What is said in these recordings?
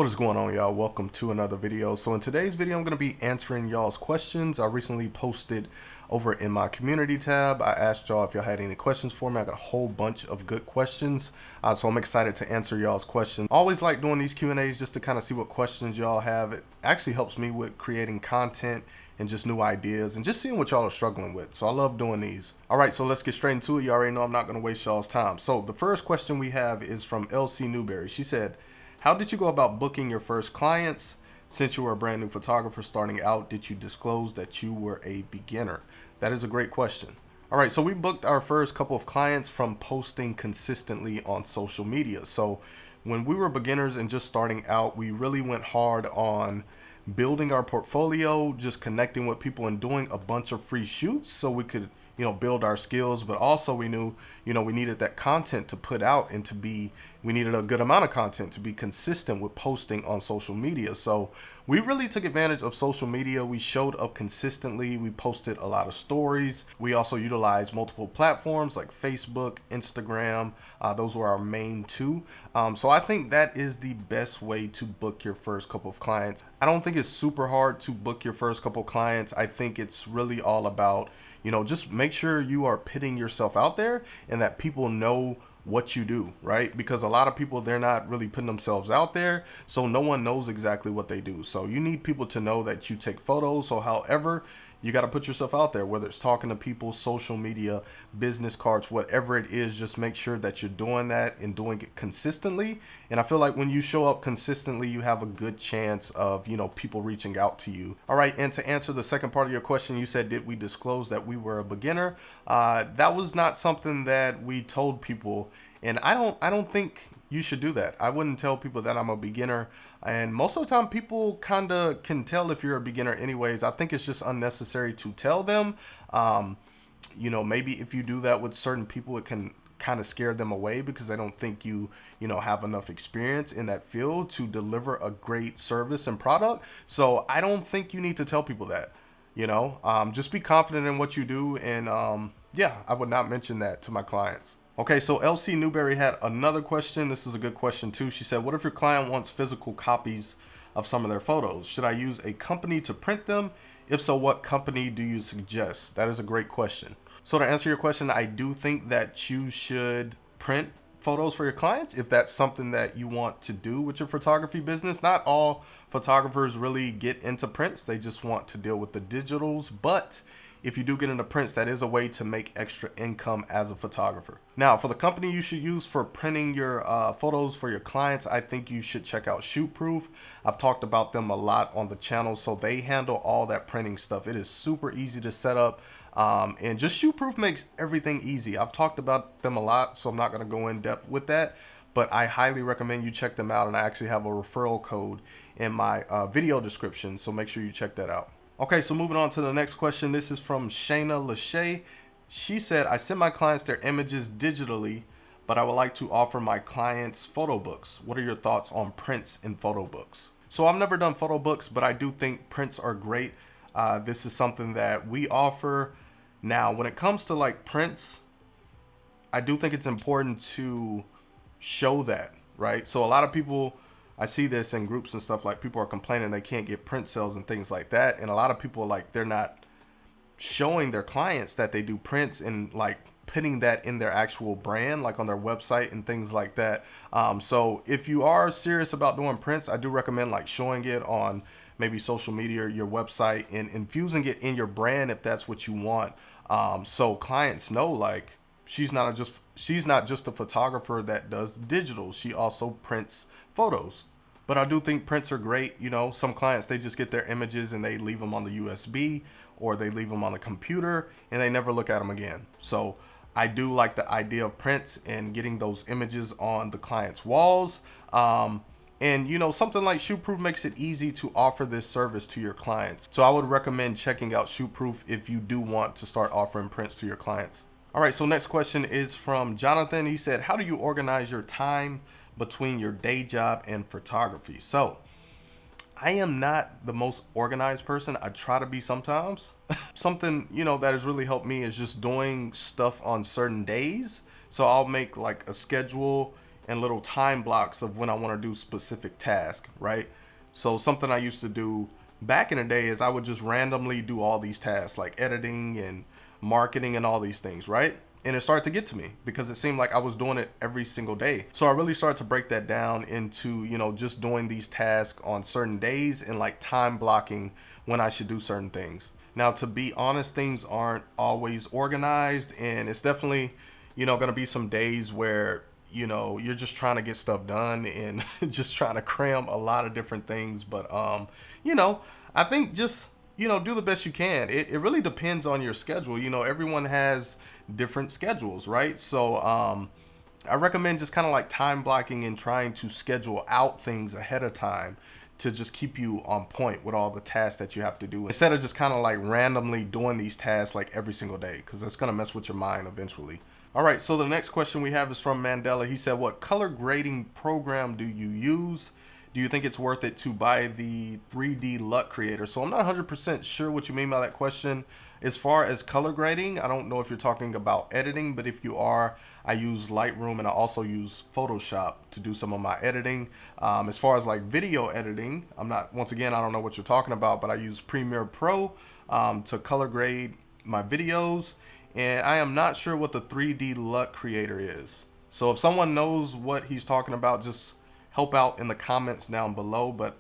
What is going on, y'all? Welcome to another video. So in today's video, I'm going to be answering y'all's questions. I recently posted over in my community tab. I asked y'all if y'all had any questions for me. I got a whole bunch of good questions. So I'm excited to answer y'all's questions. I always like doing these Q&As just to kind of see what questions y'all have. It actually helps me with creating content and just new ideas and just seeing what y'all are struggling with. So I love doing these. All right, so let's get straight into it. You already know I'm not going to waste y'all's time. So the first question we have is from LC Newberry. She said, how did you go about booking your first clients? Since you were a brand new photographer starting out, did you disclose that you were a beginner? That is a great question. All right, so we booked our first couple of clients from posting consistently on social media. So when we were beginners and just starting out, we really went hard on building our portfolio, just connecting with people and doing a bunch of free shoots so we could, build our skills. But also we knew, we needed that content to put out and we needed a good amount of content to be consistent with posting on social media. So we really took advantage of social media. We showed up consistently. We posted a lot of stories. We also utilized multiple platforms like Facebook, Instagram. Those were our main two. So I think that is the best way to book your first couple of clients. I don't think it's super hard to book your first couple of clients. I think it's really all about, just make sure you are putting yourself out there and that people know what you do, right? Because a lot of people, they're not really putting themselves out there, so no one knows exactly what they do. So you need people to know that you take photos. So however, you got to put yourself out there, whether it's talking to people, social media, business cards, whatever it is. Just make sure that you're doing that and doing it consistently. And I feel like when you show up consistently, you have a good chance of, people reaching out to you. All right. And to answer the second part of your question, you said, did we disclose that we were a beginner? That was not something that we told people. And I don't think you should do that. I wouldn't tell people that I'm a beginner. And most of the time people kind of can tell if you're a beginner anyways. I think it's just unnecessary to tell them. Maybe if you do that with certain people, it can kind of scare them away because they don't think you have enough experience in that field to deliver a great service and product. So I don't think you need to tell people that, just be confident in what you do. And I would not mention that to my clients. Okay, so LC Newberry had another question. This is a good question too. She said, what if your client wants physical copies of some of their photos? Should I use a company to print them? If so, what company do you suggest? That is a great question. So to answer your question, I do think that you should print photos for your clients if that's something that you want to do with your photography business. Not all photographers really get into prints. They just want to deal with the digitals. But if you do get into prints, that is a way to make extra income as a photographer. Now, for the company you should use for printing your photos for your clients, I think you should check out Shootproof. I've talked about them a lot on the channel, so they handle all that printing stuff. It is super easy to set up, and just Shootproof makes everything easy. I've talked about them a lot, so I'm not going to go in depth with that, but I highly recommend you check them out, and I actually have a referral code in my video description, so make sure you check that out. Okay, so moving on to the next question. This is from Shayna Lachey. She said, I send my clients their images digitally, but I would like to offer my clients photo books. What are your thoughts on prints in photo books? So I've never done photo books, but I do think prints are great. This is something that we offer. Now, when it comes to like prints, I do think it's important to show that, right? So a lot of people, I see this in groups and stuff, like people are complaining they can't get print sales and things like that. And a lot of people, like, they're not showing their clients that they do prints and like putting that in their actual brand, like on their website and things like that. So if you are serious about doing prints, I do recommend like showing it on maybe social media or your website and infusing it in your brand if that's what you want. So clients know, like, she's not just a photographer that does digital. She also prints photos. But I do think prints are great. Some clients, they just get their images and they leave them on the USB or they leave them on the computer and they never look at them again. So I do like the idea of prints and getting those images on the client's walls. And something like Shootproof makes it easy to offer this service to your clients. So I would recommend checking out Shootproof if you do want to start offering prints to your clients. All right, so next question is from Jonathan. He said, how do you organize your time between your day job and photography? So I am not the most organized person. I try to be sometimes. Something, that has really helped me is just doing stuff on certain days. So I'll make like a schedule and little time blocks of when I want to do specific tasks, right? So something I used to do back in the day is I would just randomly do all these tasks like editing and marketing and all these things, right? And it started to get to me because it seemed like I was doing it every single day. So I really started to break that down into, just doing these tasks on certain days and like time blocking when I should do certain things. Now, to be honest, things aren't always organized, and it's definitely, going to be some days where, you're just trying to get stuff done and just trying to cram a lot of different things. But, I think just, do the best you can. It really depends on your schedule. Everyone has different schedules, right? So I recommend just kind of like time blocking and trying to schedule out things ahead of time to just keep you on point with all the tasks that you have to do, instead of just kind of like randomly doing these tasks like every single day, because that's going to mess with your mind eventually. All right, so the next question we have is from Mandela. He said, what color grading program do you use? Do you think it's worth it to buy the 3D LUT creator? So I'm not 100% sure what you mean by that question. As far as color grading, I don't know if you're talking about editing, but if you are, I use Lightroom and I also use Photoshop to do some of my editing. As far as like video editing, once again, I don't know what you're talking about, but I use Premiere Pro to color grade my videos. And I am not sure what the 3D LUT creator is. So if someone knows what he's talking about, just help out in the comments down below, but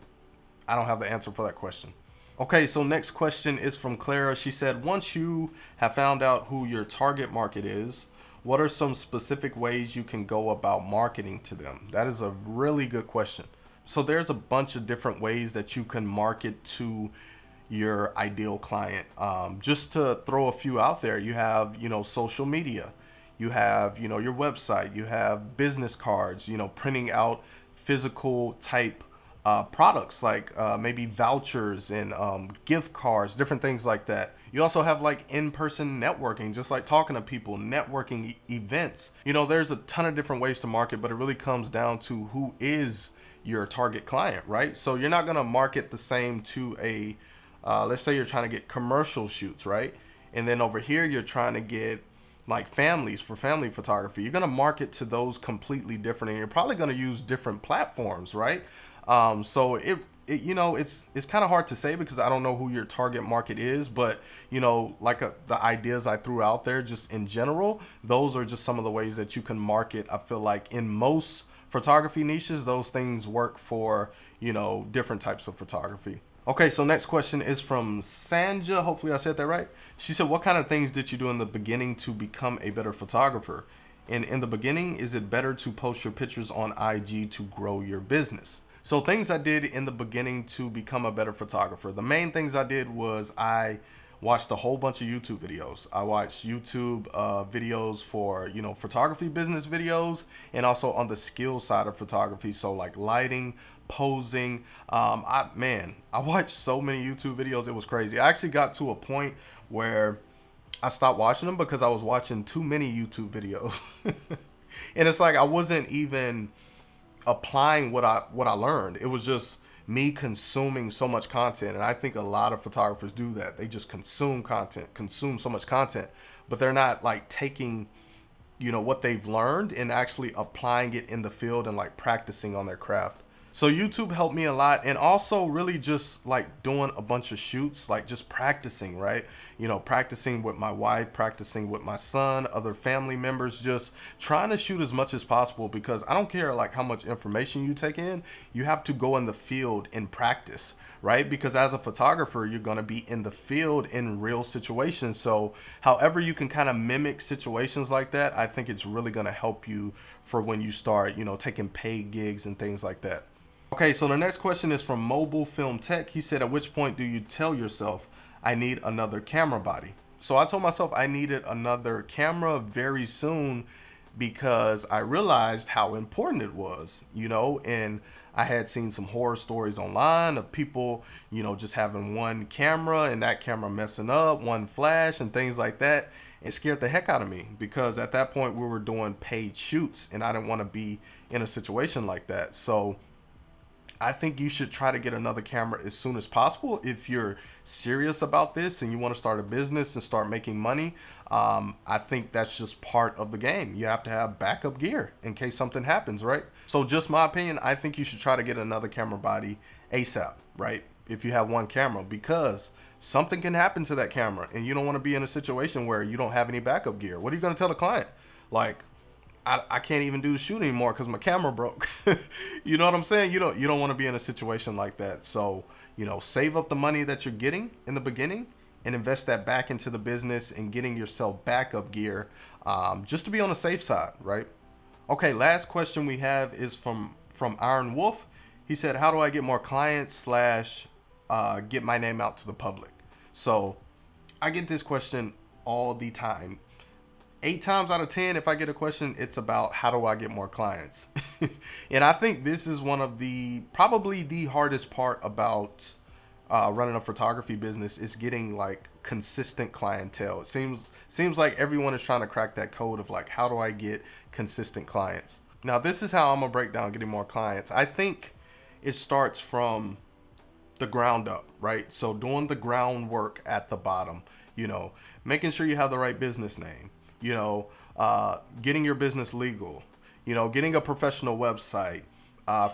I don't have the answer for that question. Okay, so next question is from Clara. She said, once you have found out who your target market is, what are some specific ways you can go about marketing to them? That is a really good question. So there's a bunch of different ways that you can market to your ideal client. Just to throw a few out there, you have, social media, you have, your website, you have business cards, printing out physical type products like maybe vouchers and gift cards, different things like that. You also have like in-person networking, just like talking to people, networking events. There's a ton of different ways to market, but it really comes down to who is your target client, right? So you're not going to market the same to a let's say you're trying to get commercial shoots, right? And then over here you're trying to get like families for family photography. You're going to market to those completely different, and you're probably going to use different platforms, right? So it's kind of hard to say because I don't know who your target market is, but the ideas I threw out there just in general, those are just some of the ways that you can market. I feel like in most photography niches, those things work for, different types of photography. Okay, so next question is from Sanja. Hopefully I said that right. She said, what kind of things did you do in the beginning to become a better photographer? And in the beginning, is it better to post your pictures on IG to grow your business? So things I did in the beginning to become a better photographer. The main things I did was I watched a whole bunch of YouTube videos. I watched YouTube videos for, photography business videos, and also on the skill side of photography. So like lighting, posing. I watched so many YouTube videos. It was crazy. I actually got to a point where I stopped watching them because I was watching too many YouTube videos. And it's like I wasn't even applying what I learned. It was just me consuming so much content. And I think a lot of photographers do that. They just consume so much content, but they're not like taking, what they've learned and actually applying it in the field and like practicing on their craft. So YouTube helped me a lot, and also really just like doing a bunch of shoots, like just practicing, right? Practicing with my wife, practicing with my son, other family members, just trying to shoot as much as possible, because I don't care like how much information you take in, you have to go in the field and practice, right? Because as a photographer, you're going to be in the field in real situations. So however you can kind of mimic situations like that, I think it's really going to help you for when you start, taking paid gigs and things like that. Okay, so the next question is from Mobile Film Tech. He said, at which point do you tell yourself, I need another camera body? So I told myself I needed another camera very soon because I realized how important it was, and I had seen some horror stories online of people, just having one camera and that camera messing up, one flash and things like that. It scared the heck out of me because at that point we were doing paid shoots and I didn't want to be in a situation like that. So I think you should try to get another camera as soon as possible if you're serious about this and you want to start a business and start making money. I think that's just part of the game. You have to have backup gear in case something happens, right? So just my opinion, I think you should try to get another camera body ASAP, right? If you have one camera, because something can happen to that camera and you don't want to be in a situation where you don't have any backup gear. What are you going to tell the client? Like, I can't even do the shoot anymore because my camera broke. You know what I'm saying? You don't want to be in a situation like that. So, you know, save up the money that you're getting in the beginning and invest that back into the business and getting yourself backup gear, just to be on the safe side, right? Okay, last question we have is from Iron Wolf. He said, how do I get more clients slash get my name out to the public? So I get this question all the time. 8 times out of 10, if I get a question, it's about how do I get more clients? And I think this is one of probably the hardest part about running a photography business is getting like consistent clientele. It seems like everyone is trying to crack that code of like, how do I get consistent clients? Now, this is how I'm gonna break down getting more clients. I think it starts from the ground up, right? So doing the groundwork at the bottom, you know, making sure you have the right business name, you know, getting your business legal, you know, getting a professional website,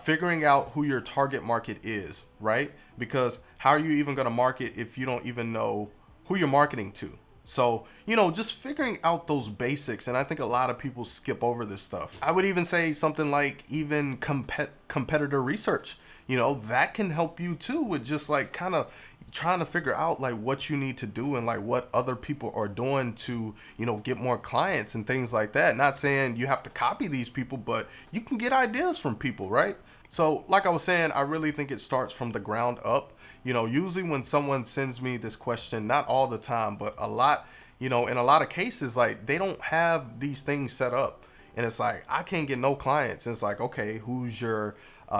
figuring out who your target market is, right? Because how are you even going to market if you don't even know who you're marketing to? So, you know, just figuring out those basics. And I think a lot of people skip over this stuff. I would even say something like even competitor research, you know, that can help you too with just like kind of trying to figure out like what you need to do and like what other people are doing to, you know, get more clients and things like that. Not saying you have to copy these people, but you can get ideas from people, right? So like I was saying, I really think it starts from the ground up. You know, usually when someone sends me this question, not all the time, but a lot, you know, in a lot of cases, like they don't have these things set up and it's like, I can't get no clients. And it's like, okay, who's your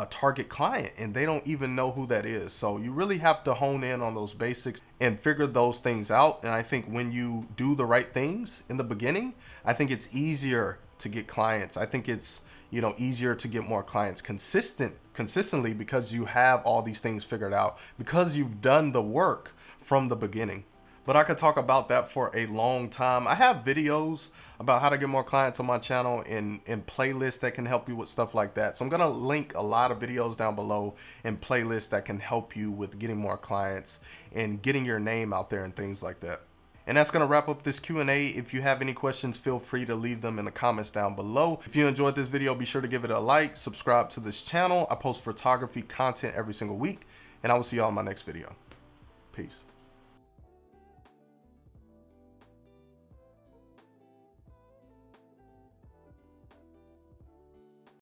target client? And they don't even know who that is. So you really have to hone in on those basics and figure those things out. And I think when you do the right things in the beginning, I think it's easier to get clients. I think it's, you know, easier to get more clients consistently because you have all these things figured out, because you've done the work from the beginning. But I could talk about that for a long time. I have videos about how to get more clients on my channel and playlists that can help you with stuff like that. So I'm going to link a lot of videos down below and playlists that can help you with getting more clients and getting your name out there and things like that. And that's going to wrap up this Q&A. If you have any questions, feel free to leave them in the comments down below. If you enjoyed this video, be sure to give it a like, subscribe to this channel. I post photography content every single week, and I will see y'all in my next video. Peace.